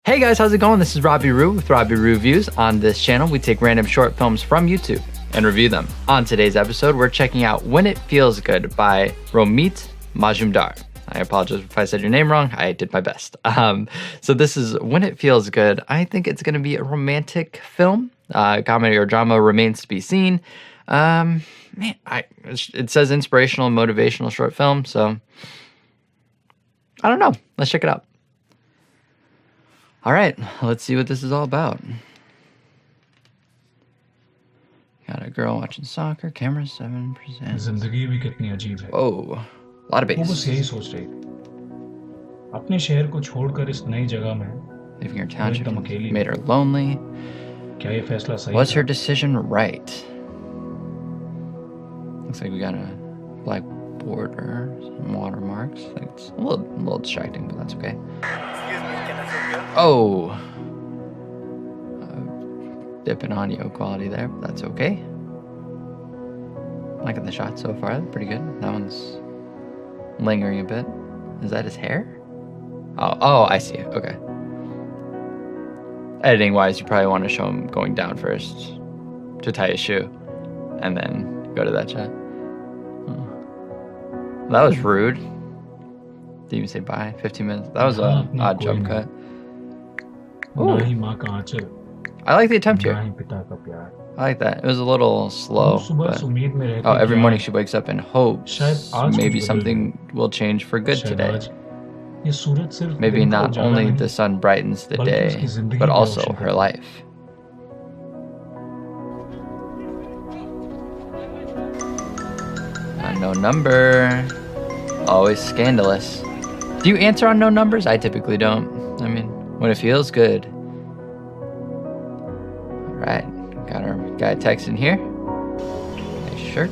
Hey guys, how's it going? This is Robbie with Robbie Ruviews. On this channel, we take random short films from YouTube and review them. On today's episode, we're checking out When It Feels Good by Romit Majumdar. I apologize if I said your name wrong. I did my best. So this is When It Feels Good. I think it's going to be a romantic film. Comedy or drama remains to be seen. It says inspirational and motivational short film, so I don't know. Let's check it out. All right, let's see what this is all about. Got a girl watching soccer, camera 7%. जिंदगी भी कितनी अजीब है। Oh, a lot of वो बस bass. यही सोच रही थी। अपने शहर को छोड़कर इस नई जगह में Leaving her township made her lonely. क्या ये फैसला सही Was था? her decision right? Looks like we got a black border, some watermarks. It's a little distracting, but that's okay. Oh, dip in audio quality there, but that's okay. Liking the shot so far, pretty good. That one's lingering a bit. Is that his hair? Oh, I see. Okay. Editing wise, you probably want to show him going down first to tie his shoe, and then go to that shot. Oh. That was rude. Didn't even say bye. 15 minutes. That was an odd jump cut. ना ही माँ का आंचल, I like the attempt ना here. ही पिता का प्यार। I like that. It was a little slow. सुबह But, इस उम्मीद में रहती oh, every कि morning आज- she wakes up and hopes शायद आज maybe कुछ बदल something will change for good शायद today. आज ये सूरज सिर्फ Maybe दिन का not उजाला only नहीं, the sun brightens the बल्कि day, उसकी जिंदगी but को also रोशन her करता है। life. Unknown number. Always scandalous. Do you answer on no numbers? I typically don't. I mean, when it feels good. Alright, got our guy texting here. Nice shirt.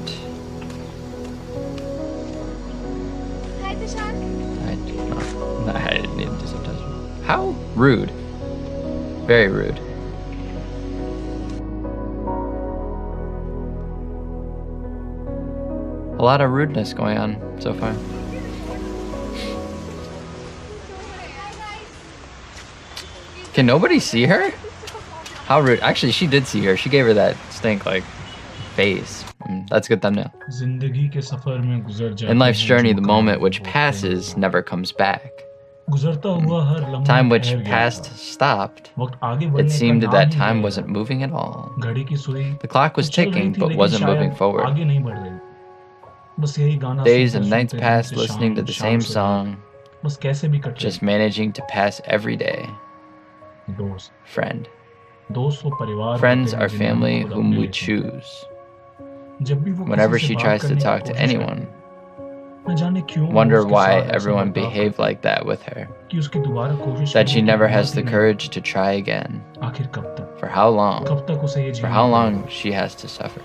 Hi, Dishant. I didn't need to do subtitles. How rude. Very rude. A lot of rudeness going on so far. Can nobody see her? How rude. Actually, she did see her. She gave her that stink, like, face. That's a good thumbnail. जिंदगी के सफर में गुजर जाते In life's हैं journey, जो the काम moment which होते हैं। passes never comes back. गुजरता हुआ हर लम्हा Time which ठहर गया passed था। stopped. वक्त आगे It बढ़ने का seemed नाम that ही time नहीं wasn't ले moving at all. रहा। घड़ी की सुई The clock was तो चल रही ticking, थी, but लेकिन wasn't शायद moving forward. आगे नहीं बढ़ रही। बस यही गाना Days सुनते and nights सुनते passed दिन से listening to शाम, the शाम same से song, रात। बस कैसे भी cut just managing to pass every day. रही। दोस्त Friend. दोस्त वो परिवार Friends होते हैं are जिन्हें हम family खुद whom अपने we लिए चुनते choose. हैं। जब भी वो Whenever किसी से she बात tries to करने की talk to कोशिश anyone, करती, न जाने क्यों वो wonder उसके why साथ ऐसा everyone बर्ताव behaved करती, like that with her. कि उसकी दोबारा कोशिश That she करने की never हिम्मत has ही the नहीं। courage to try again. आखिर कब तक For how long? कब तक उसे ये For जीना how पड़ेगा? long she has to suffer.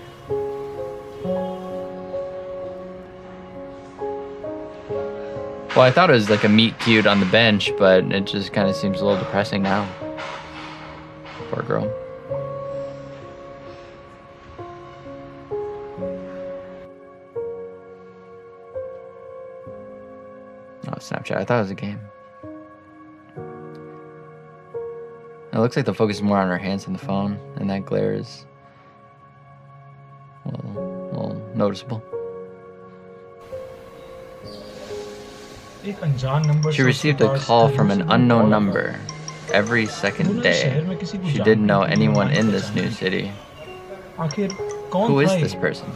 Well, I thought it was like a meet cute on the bench, but it just kind of seems a little depressing now. Poor girl. Oh, Snapchat. I thought it was a game. It looks like the focus is more on her hands than the phone, and that glare is a little noticeable. एक अनजान number She से received उसके a pass call कब from से an वो unknown call number आता। every वो second ना day. शहर में किसी को She जानती didn't know थी, anyone ना in ही this new पहचानती थी। city. आखिर कौन Who था is ये? this person?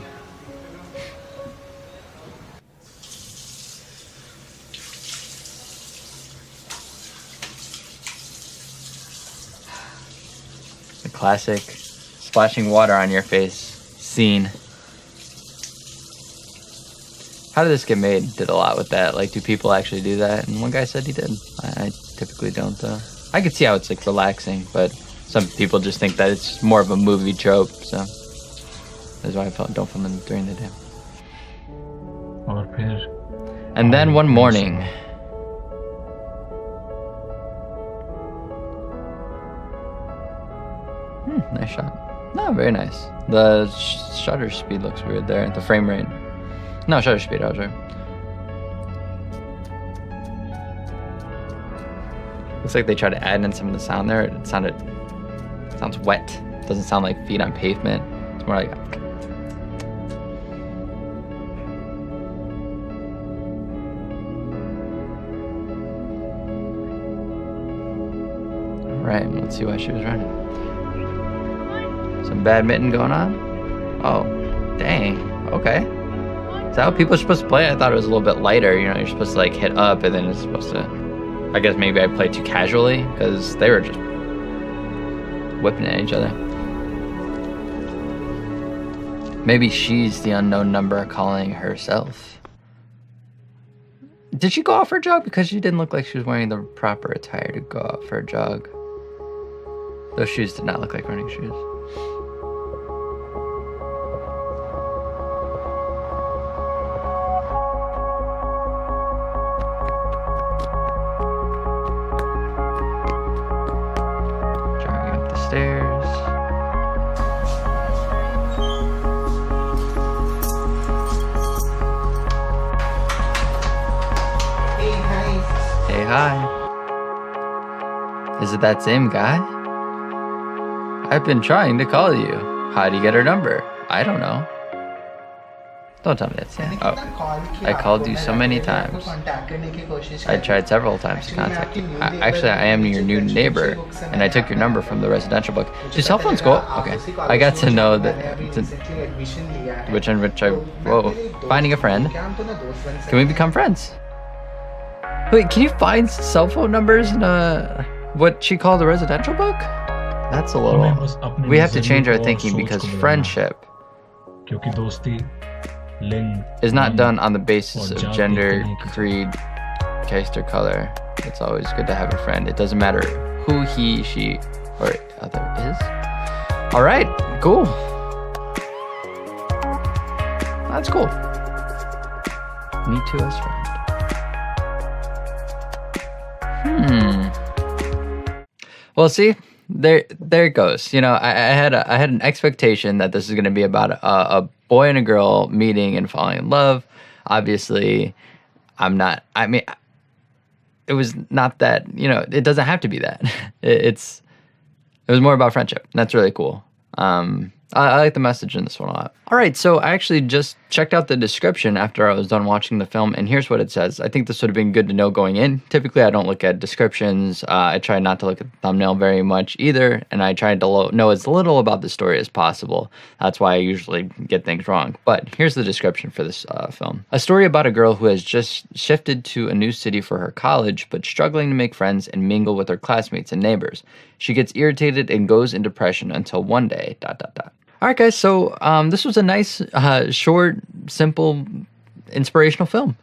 The classic splashing water on your face scene. How did this get made? Did a lot with that. Like, do people actually do that? And one guy said he did. I typically don't, though. I could see how it's, like, relaxing, but some people just think that it's more of a movie trope, so that's why I don't film it during the day. और फिर And then one morning, nice shot. No, very nice. The shutter speed looks weird there. The frame rate. No, shutter speed, I was right. Looks like they tried to add in some of the sound there. It sounds wet. It doesn't sound like feet on pavement. It's more like. All right, let's see why she was running. Some badminton going on. Oh, dang. Okay. Is that how people are supposed to play? I thought it was a little bit lighter. You know, you're supposed to like hit up and then it's supposed to. I guess maybe I played too casually because they were just whipping at each other. Maybe she's the unknown number calling herself. Did she go out for a jog? Because she didn't look like she was wearing the proper attire to go out for a jog. Those shoes did not look like running shoes. Stairs. Hey, hi. Hey, hi. Is it that same guy? I've been trying to call you. How do you get her number? I don't know. Don't tell me that's him. Oh, I called you so many times. I tried several times to contact you. Actually, I am your new neighbor, and I took your number from the residential book. Do cell phones go up? Okay. I got to know that. Whoa. Finding a friend. Can we become friends? Wait, can you find cell phone numbers in what she called the residential book? That's a little. We have to change our thinking because friendship is not done on the basis of gender, creed, caste, or color. It's always good to have a friend. It doesn't matter who he, she, or other is. All right, cool. That's cool. Me too as friend. Well, see, there it goes. You know, I had an expectation that this is going to be about a boy and a girl meeting and falling in love. Obviously, I'm not. I mean, it was not that. You know, it doesn't have to be that. It was more about friendship. That's really cool. I like the message in this one a lot. All right, so I actually just checked out the description after I was done watching the film, and here's what it says. I think this would have been good to know going in. Typically, I don't look at descriptions. I try not to look at the thumbnail very much either, and I try to know as little about the story as possible. That's why I usually get things wrong. But here's the description for this film. A story about a girl who has just shifted to a new city for her college, but struggling to make friends and mingle with her classmates and neighbors. She gets irritated and goes in depression until one day, ... All right, guys, so this was a nice, short, simple, inspirational film.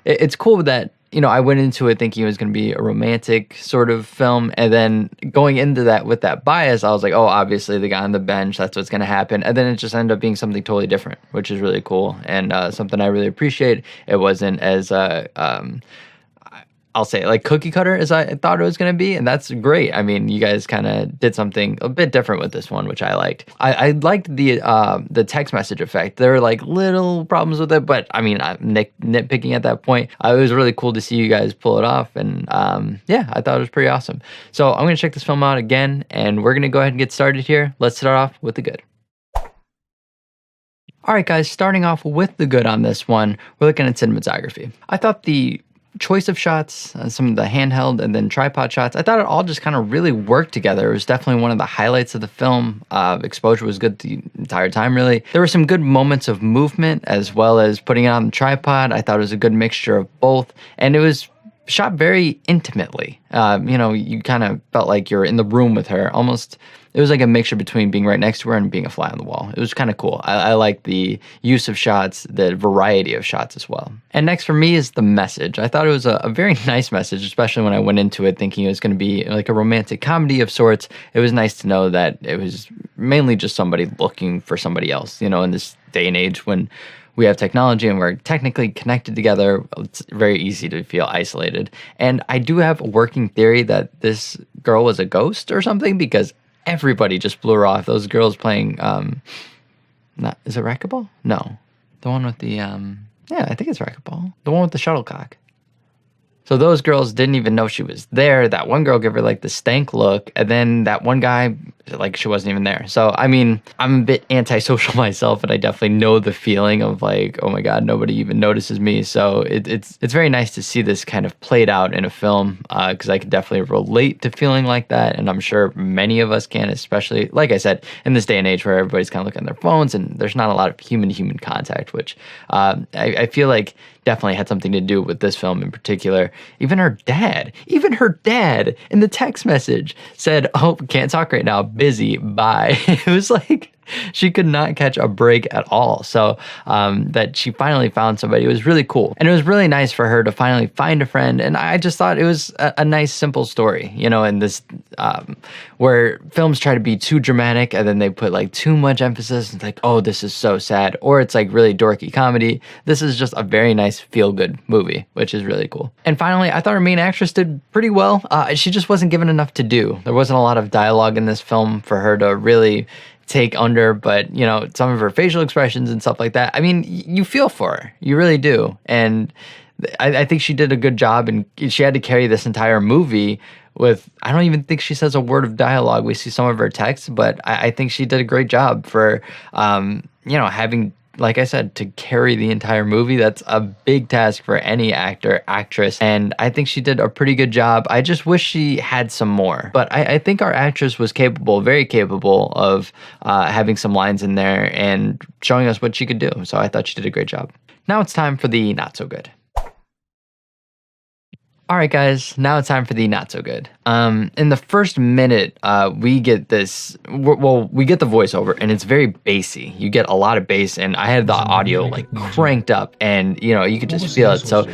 It's cool that, you know, I went into it thinking it was going to be a romantic sort of film, and then going into that with that bias, I was like, oh, obviously the guy on the bench, that's what's going to happen, and then it just ended up being something totally different, which is really cool, and something I really appreciate. It wasn't as I'll say like cookie cutter as I thought it was going to be. And that's great. I mean, you guys kind of did something a bit different with this one, which I liked. I liked the text message effect. There were like little problems with it, but I mean, I'm nitpicking at that point. It was really cool to see you guys pull it off. And yeah, I thought it was pretty awesome. So I'm going to check this film out again, and we're going to go ahead and get started here. Let's start off with the good. All right, guys, starting off with the good on this one, we're looking at cinematography. I thought the choice of shots, some of the handheld and then tripod shots, I thought it all just kind of really worked together. It was definitely one of the highlights of the film. Exposure was good the entire time, really. There were some good moments of movement as well as putting it on the tripod. I thought it was a good mixture of both, and it was shot very intimately. You know, you kind of felt like you're in the room with her. Almost, it was like a mixture between being right next to her and being a fly on the wall. It was kind of cool. I like the use of shots, the variety of shots as well. And next for me is the message. I thought it was a very nice message, especially when I went into it thinking it was going to be like a romantic comedy of sorts. It was nice to know that it was mainly just somebody looking for somebody else, you know, in this day and age when we have technology and we're technically connected together, it's very easy to feel isolated. And I do have a working theory that this girl was a ghost or something, because everybody just blew her off. Those girls playing, is it racquetball? No. The one with the, yeah, I think it's racquetball. The one with the shuttlecock. So those girls didn't even know she was there. That one girl gave her like the stank look, and then that one guy, like, she wasn't even there. So, I mean, I'm a bit antisocial myself, and I definitely know the feeling of like, oh my God, nobody even notices me. So it's very nice to see this kind of played out in a film, because I can definitely relate to feeling like that, and I'm sure many of us can, especially, like I said, in this day and age where everybody's kind of looking at their phones and there's not a lot of human-to-human contact, which I feel like definitely had something to do with this film in particular. Even her dad in the text message said, "Oh, can't talk right now, busy, bye." It was like she could not catch a break at all. So that she finally found somebody, it was really cool. And it was really nice for her to finally find a friend. And I just thought it was a nice, simple story, you know, in this, where films try to be too dramatic and then they put like too much emphasis. It's like, oh, this is so sad. Or it's like really dorky comedy. This is just a very nice feel-good movie, which is really cool. And finally, I thought our main actress did pretty well. She just wasn't given enough to do. There wasn't a lot of dialogue in this film for her to really take under, but you know, some of her facial expressions and stuff like that, I mean, you feel for her, you really do. And I think she did a good job, and she had to carry this entire movie with, I don't even think she says a word of dialogue. We see some of her text, but I think she did a great job for, you know, having, like I said, to carry the entire movie. That's a big task for any actor, actress, and I think she did a pretty good job. I just wish she had some more, but I think our actress was capable, very capable of having some lines in there and showing us what she could do, so I thought she did a great job. Now it's time for the not so good. All right, guys, now it's time for the not so good. In the first minute, we get this, we get the voiceover, and it's very bassy. You get a lot of bass, and I had the audio like cranked up, and you know, you could just feel it. So,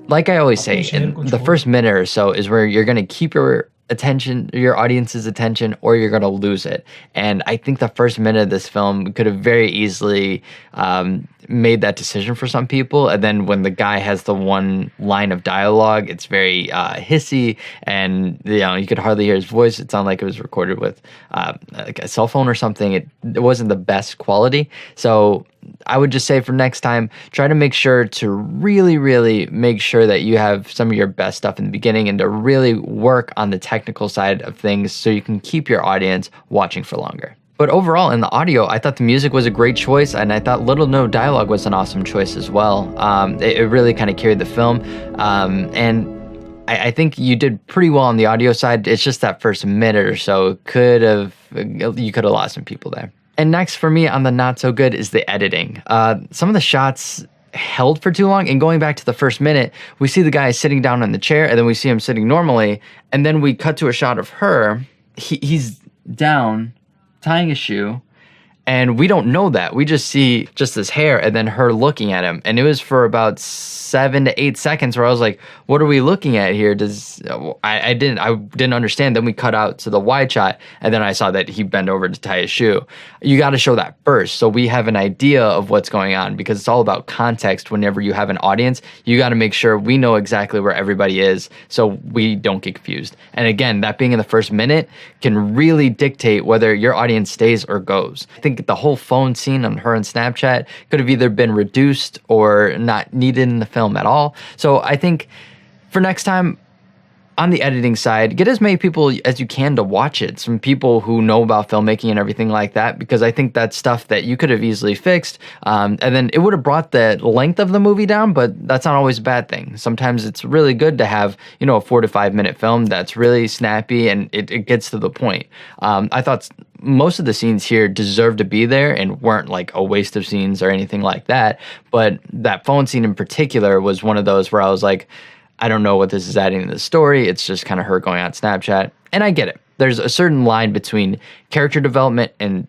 like I always say, in the first minute or so is where you're gonna keep your attention, your audience's attention, or you're gonna lose it. And I think the first minute of this film could have very easily made that decision for some people. And then when the guy has the one line of dialogue, it's very hissy, and you know, you could hardly hear his voice. It sounded like it was recorded with like a cell phone or something. It wasn't the best quality. So I would just say for next time, try to make sure to really, really make sure that you have some of your best stuff in the beginning, and to really work on the technical side of things so you can keep your audience watching for longer. But overall, in the audio, I thought the music was a great choice, and I thought Little No Dialogue was an awesome choice as well. It really kind of carried the film, and I think you did pretty well on the audio side. It's just that first minute or so you could have lost some people there. And next for me on the not so good is the editing. Some of the shots held for too long, and going back to the first minute, we see the guy sitting down in the chair, and then we see him sitting normally, and then we cut to a shot of her. He's down, tying a shoe, and we don't know that. We just see just his hair and then her looking at him. And it was for about 7 to 8 seconds where I was like, what are we looking at here? I didn't understand. Then we cut out to the wide shot, and then I saw that he bent over to tie his shoe. You got to show that first, so we have an idea of what's going on, because it's all about context. Whenever you have an audience, you got to make sure we know exactly where everybody is, so we don't get confused. And again, that being in the first minute can really dictate whether your audience stays or goes. I think the whole phone scene on her and Snapchat could have either been reduced or not needed in the film at all. So I think for next time, on the editing side, get as many people as you can to watch it. Some people who know about filmmaking and everything like that, because I think that's stuff that you could have easily fixed. And then it would have brought the length of the movie down, but that's not always a bad thing. Sometimes it's really good to have, you know, a 4 to 5 minute film that's really snappy and it gets to the point. I thought most of the scenes here deserved to be there and weren't like a waste of scenes or anything like that. But that phone scene in particular was one of those where I was like, I don't know what this is adding to the story. It's just kind of her going on Snapchat. And I get it. There's a certain line between character development and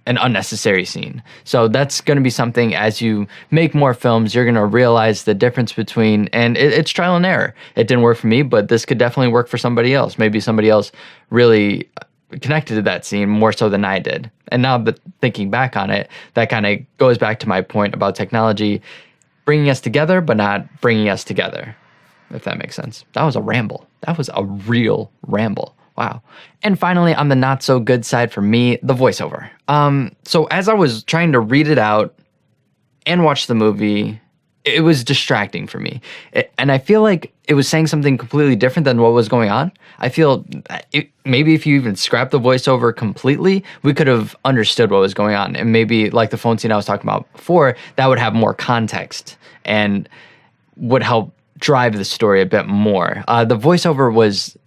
an unnecessary scene. So that's going to be something, as you make more films, you're going to realize the difference between, and it's trial and error. It didn't work for me, but this could definitely work for somebody else. Maybe somebody else really connected to that scene more so than I did. And now that thinking back on it, that kind of goes back to my point about technology bringing us together, but not bringing us together, if that makes sense. That was a ramble. That was a real ramble. Wow. And finally, on the not so good side for me, the voiceover. So as I was trying to read it out and watch the movie it was distracting for me. And I feel like it was saying something completely different than what was going on. I feel maybe if you even scrap the voiceover completely, we could have understood what was going on. And maybe like the phone scene I was talking about before, that would have more context and would help drive the story a bit more. The voiceover was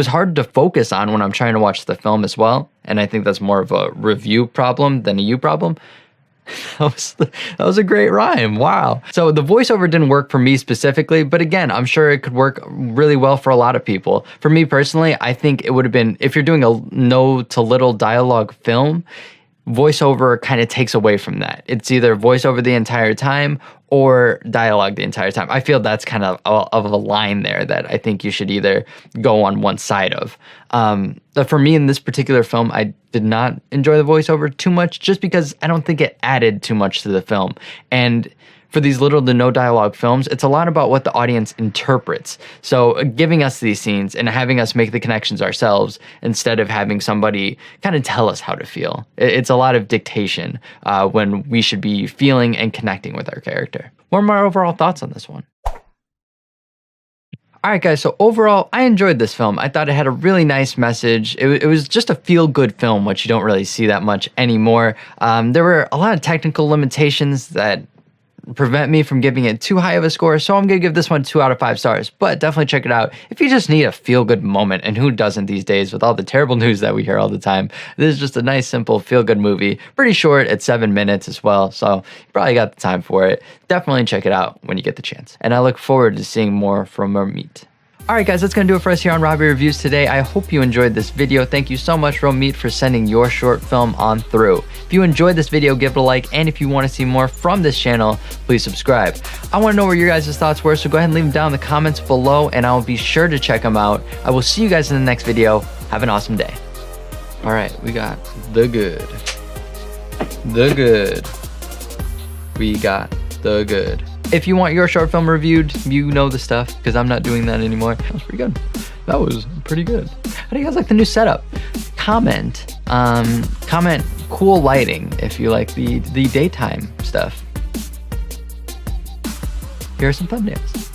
hard to focus on when I'm trying to watch the film as well. And I think that's more of a review problem than a you problem. That was a great rhyme. Wow. So the voiceover didn't work for me specifically, but again, I'm sure it could work really well for a lot of people. For me personally, I think it would have been, if you're doing a no to little dialogue film, voiceover kind of takes away from that. It's either voiceover the entire time or dialogue the entire time. I feel that's kind of a line there that I think you should either go on one side of. But for me in this particular film, I did not enjoy the voiceover too much just because I don't think it added too much to the film. And for these little to no dialogue films, it's a lot about what the audience interprets. So giving us these scenes and having us make the connections ourselves instead of having somebody kind of tell us how to feel. It's a lot of dictation when we should be feeling and connecting with our character. What are my overall thoughts on this one? All right, guys, so overall, I enjoyed this film. I thought it had a really nice message. It was just a feel-good film, which you don't really see that much anymore. There were a lot of technical limitations that prevent me from giving it too high of a score, so I'm gonna give this one 2 out of 5 stars. But definitely check it out if you just need a feel-good moment, and who doesn't these days with all the terrible news that we hear all the time. This is just a nice, simple, feel-good movie. Pretty short at 7 minutes as well, so you probably got the time for it. Definitely check it out when you get the chance. And I look forward to seeing more from Romit. Alright guys, that's going to do it for us here on Robbie Reviews today. I hope you enjoyed this video. Thank you so much, Romit, for sending your short film on through. If you enjoyed this video, give it a like, and if you want to see more from this channel, please subscribe. I want to know where your guys' thoughts were, so go ahead and leave them down in the comments below, and I will be sure to check them out. I will see you guys in the next video. Have an awesome day. Alright, we got the good. The good. We got the good. If you want your short film reviewed, you know the stuff, because I'm not doing that anymore. That was pretty good. That was pretty good. How do you guys like the new setup? Comment cool lighting if you like the daytime stuff. Here are some thumbnails.